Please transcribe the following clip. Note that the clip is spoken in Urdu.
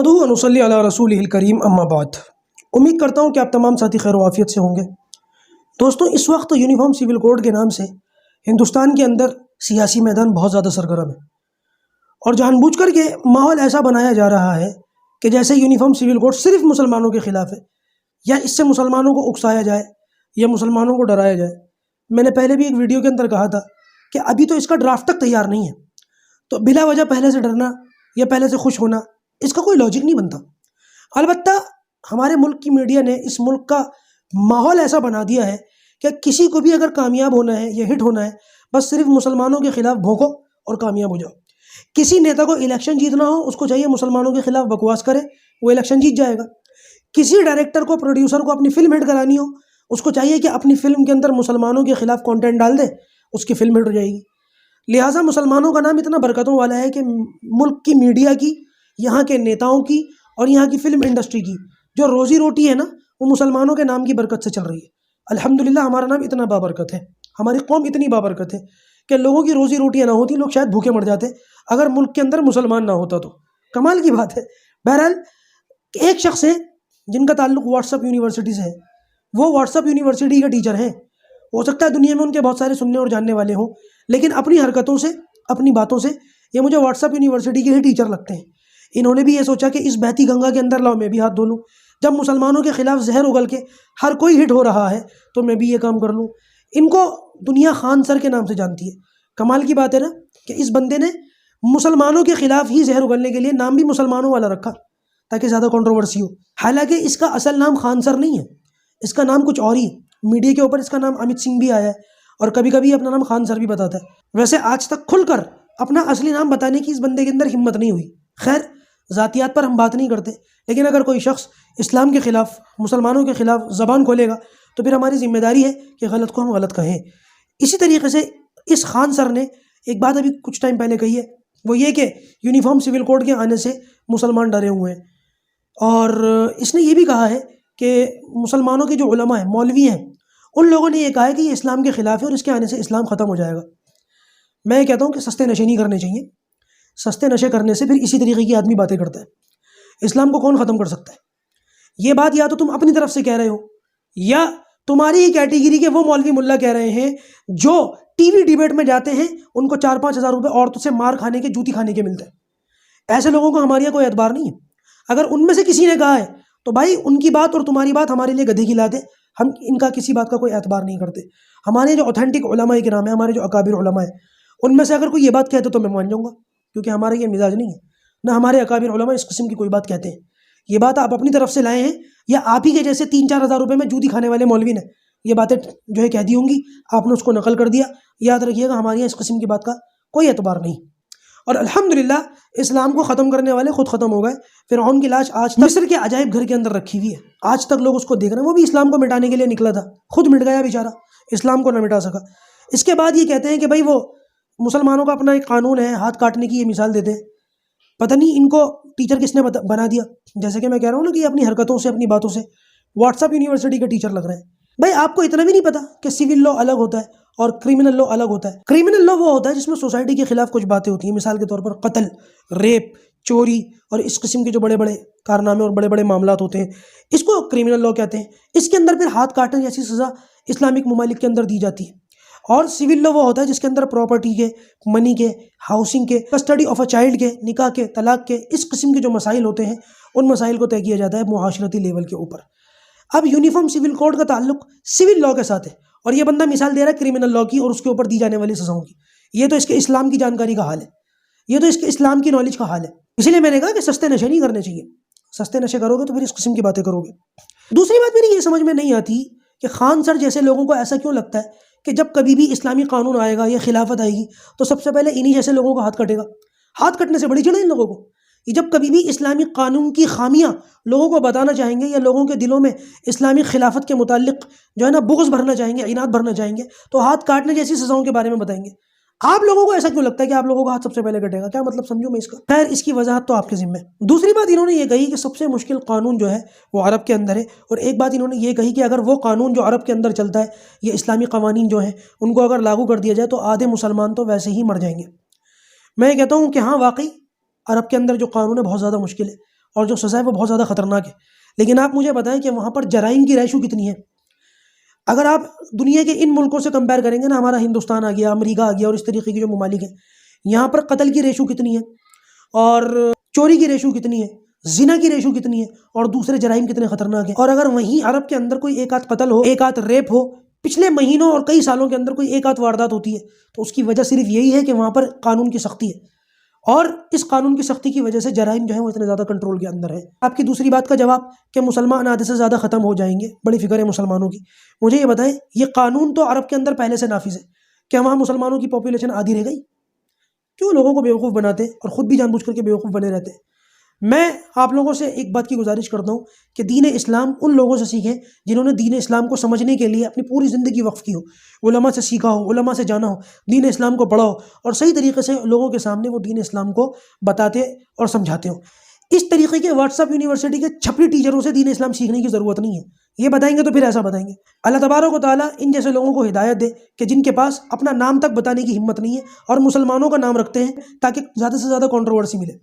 نحمدہ و نصلی علی رسولہ الکریم اما بعد۔ امید کرتا ہوں کہ آپ تمام ساتھی خیر و عافیت سے ہوں گے۔ دوستوں، اس وقت یونیفارم سول کوڈ کے نام سے ہندوستان کے اندر سیاسی میدان بہت زیادہ سرگرم ہے، اور جان بوجھ کر کے ماحول ایسا بنایا جا رہا ہے کہ جیسے یونیفارم سول کوڈ صرف مسلمانوں کے خلاف ہے، یا اس سے مسلمانوں کو اکسایا جائے یا مسلمانوں کو ڈرایا جائے۔ میں نے پہلے بھی ایک ویڈیو کے اندر کہا تھا کہ ابھی تو اس کا ڈرافٹ تک تیار نہیں ہے، تو بلا وجہ پہلے سے ڈرنا یا پہلے سے خوش ہونا اس کا کوئی لاجک نہیں بنتا۔ البتہ ہمارے ملک کی میڈیا نے اس ملک کا ماحول ایسا بنا دیا ہے کہ کسی کو بھی اگر کامیاب ہونا ہے یا ہٹ ہونا ہے، بس صرف مسلمانوں کے خلاف بھونکو اور کامیاب ہو جاؤ۔ کسی نیتا کو الیکشن جیتنا ہو، اس کو چاہیے مسلمانوں کے خلاف بکواس کرے، وہ الیکشن جیت جائے گا۔ کسی ڈائریکٹر کو، پروڈیوسر کو اپنی فلم ہٹ کرانی ہو، اس کو چاہیے کہ اپنی فلم کے اندر مسلمانوں کے خلاف کانٹینٹ ڈال دے، اس کی فلم ہٹ ہو جائے گی۔ لہٰذا مسلمانوں کا نام اتنا برکتوں والا ہے کہ ملک کی میڈیا کی، یہاں کے نیتاؤں کی اور یہاں کی فلم انڈسٹری کی جو روزی روٹی ہے نا، وہ مسلمانوں کے نام کی برکت سے چل رہی ہے۔ الحمدللہ ہمارا نام اتنا بابرکت ہے، ہماری قوم اتنی بابرکت ہے کہ لوگوں کی روزی روٹیاں نہ ہوتی، لوگ شاید بھوکے مر جاتے اگر ملک کے اندر مسلمان نہ ہوتا تو۔ کمال کی بات ہے۔ بہرحال ایک شخص ہے جن کا تعلق واٹس ایپ یونیورسٹی سے ہے، وہ واٹس ایپ یونیورسٹی کے ٹیچر ہیں۔ ہو سکتا ہے دنیا میں ان کے بہت سارے سننے اور جاننے والے ہوں، لیکن اپنی حرکتوں سے، اپنی باتوں سے یہ مجھے واٹس ایپ یونیورسٹی کے ہی ٹیچر لگتے ہیں۔ انہوں نے بھی یہ سوچا کہ اس بہتی گنگا کے اندر لاؤ میں بھی ہاتھ دھو لوں، جب مسلمانوں کے خلاف زہر اگل کے ہر کوئی ہٹ ہو رہا ہے تو میں بھی یہ کام کر لوں۔ ان کو دنیا خان سر کے نام سے جانتی ہے۔ کمال کی بات ہے نا کہ اس بندے نے مسلمانوں کے خلاف ہی زہر اگلنے کے لیے نام بھی مسلمانوں والا رکھا تاکہ زیادہ کنٹروورسی ہو۔ حالانکہ اس کا اصل نام خان سر نہیں ہے، اس کا نام کچھ اور ہی ہے۔ میڈیا کے اوپر اس کا نام امت سنگھ بھی آیا ہے، اور کبھی کبھی اپنا نام خان سر بھی بتاتا ہے۔ ویسے آج تک کھل کر اپنا اصلی نام بتانے کی اس بندے کے اندر ہمت نہیں ہوئی۔ خیر، ذاتیات پر ہم بات نہیں کرتے، لیکن اگر کوئی شخص اسلام کے خلاف، مسلمانوں کے خلاف زبان کھولے گا تو پھر ہماری ذمہ داری ہے کہ غلط کو ہم غلط کہیں۔ اسی طریقے سے اس خان سر نے ایک بات ابھی کچھ ٹائم پہلے کہی ہے، وہ یہ کہ یونیفارم سول کوڈ کے آنے سے مسلمان ڈرے ہوئے ہیں، اور اس نے یہ بھی کہا ہے کہ مسلمانوں کے جو علماء ہیں، مولوی ہیں، ان لوگوں نے یہ کہا ہے کہ یہ اسلام کے خلاف ہے اور اس کے آنے سے اسلام ختم ہو جائے گا۔ میں یہ کہتا ہوں کہ سستے نشے نہیں کرنے چاہیے۔ سستے نشے کرنے سے پھر اسی طریقے کی آدمی باتیں کرتا ہے۔ اسلام کو کون ختم کر سکتا ہے؟ یہ بات یا تو تم اپنی طرف سے کہہ رہے ہو، یا تمہاری ہی کیٹیگری کے وہ مولوی ملا کہہ رہے ہیں جو ٹی وی ڈیبیٹ میں جاتے ہیں، ان کو 4-5 ہزار روپے عورتوں سے مار کھانے کے، جوتی کھانے کے ملتے ہیں۔ ایسے لوگوں کو ہمارے یہاں کوئی اعتبار نہیں ہے۔ اگر ان میں سے کسی نے کہا ہے تو بھائی ان کی بات اور تمہاری بات ہمارے لیے گدھے کی لات ہے، ہم ان کا کسی بات کا کوئی اعتبار نہیں کرتے۔ ہمارے جو اوتھینٹک علماء کرام ہیں، ہمارے جو اکابر علماء ہیں، ان میں سے اگر کوئی یہ بات کہتے تو میں مان جاؤں گا، کیونکہ ہمارا یہ مزاج نہیں ہے، نہ ہمارے اکابر علماء اس قسم کی کوئی بات کہتے ہیں۔ یہ بات آپ اپنی طرف سے لائے ہیں، یا آپ ہی کے جیسے 3-4 ہزار روپے میں جوتی کھانے والے مولوی نے یہ باتیں جو ہے کہہ دی ہوں گی، آپ نے اس کو نقل کر دیا۔ یاد رکھیے گا، ہمارے یہاں اس قسم کی بات کا کوئی اعتبار نہیں۔ اور الحمدللہ اسلام کو ختم کرنے والے خود ختم ہو گئے۔ فرعون کی لاش آج مصر کے عجائب گھر کے اندر رکھی ہوئی ہے، آج تک لوگ اس کو دیکھ رہے ہیں۔ وہ بھی اسلام کو مٹانے کے لیے نکلا تھا، خود مٹ گیا بیچارہ، اسلام کو نہ مٹا سکا۔ اس کے بعد یہ کہتے ہیں کہ بھائی وہ مسلمانوں کا اپنا ایک قانون ہے، ہاتھ کاٹنے کی یہ مثال دیتے ہیں۔ پتہ نہیں ان کو ٹیچر کس نے بنا دیا۔ جیسے کہ میں کہہ رہا ہوں نا کہ اپنی حرکتوں سے، اپنی باتوں سے واٹس ایپ یونیورسٹی کے ٹیچر لگ رہے ہیں۔ بھائی آپ کو اتنا بھی نہیں پتا کہ سول لا الگ ہوتا ہے اور کرمنل لا الگ ہوتا ہے۔ کرمنل لا وہ ہوتا ہے جس میں سوسائٹی کے خلاف کچھ باتیں ہوتی ہیں، مثال کے طور پر قتل، ریپ، چوری اور اس قسم کے جو بڑے بڑے کارنامے اور بڑے بڑے معاملات ہوتے ہیں، اس کو کرمنل لا کہتے ہیں۔ اس کے اندر پھر ہاتھ کاٹنے جیسی سزا اسلامک ممالک کے اندر دی جاتی ہے۔ اور سول لا وہ ہوتا ہے جس کے اندر پراپرٹی کے، منی کے، ہاؤسنگ کے، کسٹڈی آف اے چائلڈ کے، نکاح کے، طلاق کے، اس قسم کے جو مسائل ہوتے ہیں، ان مسائل کو طے کیا جاتا ہے معاشرتی لیول کے اوپر۔ اب یونیفارم سول کوڈ کا تعلق سول لا کے ساتھ ہے، اور یہ بندہ مثال دے رہا ہے کرمنل لا کی اور اس کے اوپر دی جانے والی سزاؤں کی۔ یہ تو اس کے اسلام کی جانکاری کا حال ہے، یہ تو اس کے اسلام کی نالج کا حال ہے۔ اسی لیے میں نے کہا کہ سستے نشے نہیں کرنے چاہیے۔ سستے نشے کرو گے تو پھر اس قسم کی باتیں کرو گے۔ دوسری بات میری یہ سمجھ میں نہیں آتی کہ خان سر جیسے لوگوں کو ایسا کیوں لگتا ہے کہ جب کبھی بھی اسلامی قانون آئے گا یا خلافت آئے گی تو سب سے پہلے انہی جیسے لوگوں کا ہاتھ کٹے گا۔ ہاتھ کٹنے سے بڑی چڑھ ان لوگوں کو۔ یہ جب کبھی بھی اسلامی قانون کی خامیاں لوگوں کو بتانا چاہیں گے، یا لوگوں کے دلوں میں اسلامی خلافت کے متعلق جو ہے نا بغض بھرنا چاہیں گے، عناد بھرنا چاہیں گے، تو ہاتھ کاٹنے جیسی سزاؤں کے بارے میں بتائیں گے۔ آپ لوگوں کو ایسا کیوں لگتا ہے کہ آپ لوگوں کا ہاتھ سب سے پہلے کٹے گا؟ کیا مطلب سمجھوں میں اس کا؟ خیر، اس کی وضاحت تو آپ کے ذمہ ہے۔ دوسری بات انہوں نے یہ کہی کہ سب سے مشکل قانون جو ہے وہ عرب کے اندر ہے، اور ایک بات انہوں نے یہ کہی کہ اگر وہ قانون جو عرب کے اندر چلتا ہے، یہ اسلامی قوانین جو ہیں، ان کو اگر لاگو کر دیا جائے تو آدھے مسلمان تو ویسے ہی مر جائیں گے۔ میں یہ کہتا ہوں کہ ہاں واقعی عرب کے اندر جو قانون ہے بہت زیادہ مشکل ہے، اور جو سزا ہے وہ بہت زیادہ خطرناک ہے. لیکن آپ مجھے بتائیں کہ وہاں پر جرائم کی ریشو کتنی ہے؟ اگر آپ دنیا کے ان ملکوں سے کمپیئر کریں گے نا، ہمارا ہندوستان آ گیا، امریکہ آ گیا اور اس طریقے کے جو ممالک ہیں، یہاں پر قتل کی ریشو کتنی ہے، اور چوری کی ریشو کتنی ہے، زنا کی ریشو کتنی ہے، اور دوسرے جرائم کتنے خطرناک ہیں. اور اگر وہیں عرب کے اندر کوئی ایک آدھ قتل ہو، ایک آدھ ریپ ہو، پچھلے مہینوں اور کئی سالوں کے اندر کوئی ایک آدھ واردات ہوتی ہے، تو اس کی وجہ صرف یہی ہے کہ وہاں پر قانون کی سختی ہے، اور اس قانون کی سختی کی وجہ سے جرائم جو ہیں وہ اتنے زیادہ کنٹرول کے اندر ہے. آپ کی دوسری بات کا جواب کہ مسلمان آدھے سے زیادہ ختم ہو جائیں گے، بڑی فکر ہے مسلمانوں کی. مجھے یہ بتائیں، یہ قانون تو عرب کے اندر پہلے سے نافذ ہے، کیا وہاں مسلمانوں کی پاپولیشن آدھی رہ گئی؟ کیوں لوگوں کو بیوقوف بناتے اور خود بھی جان بوجھ کر کے بیوقوف بنے رہتے؟ میں آپ لوگوں سے ایک بات کی گزارش کرتا ہوں کہ دین اسلام ان لوگوں سے سیکھیں جنہوں نے دین اسلام کو سمجھنے کے لیے اپنی پوری زندگی وقف کی ہو، علماء سے سیکھا ہو، علماء سے جانا ہو، دین اسلام کو پڑھا ہو، اور صحیح طریقے سے لوگوں کے سامنے وہ دین اسلام کو بتاتے اور سمجھاتے ہو. اس طریقے کے واٹس ایپ یونیورسٹی کے چھپری ٹیچروں سے دین اسلام سیکھنے کی ضرورت نہیں ہے. یہ بتائیں گے تو پھر ایسا بتائیں گے. اللہ تبارک و تعالیٰ ان جیسے لوگوں کو ہدایت دے کہ جن کے پاس اپنا نام تک بتانے کی ہمت نہیں ہے اور مسلمانوں کا نام رکھتے ہیں تاکہ زیادہ سے زیادہ کنٹروورسی ملے.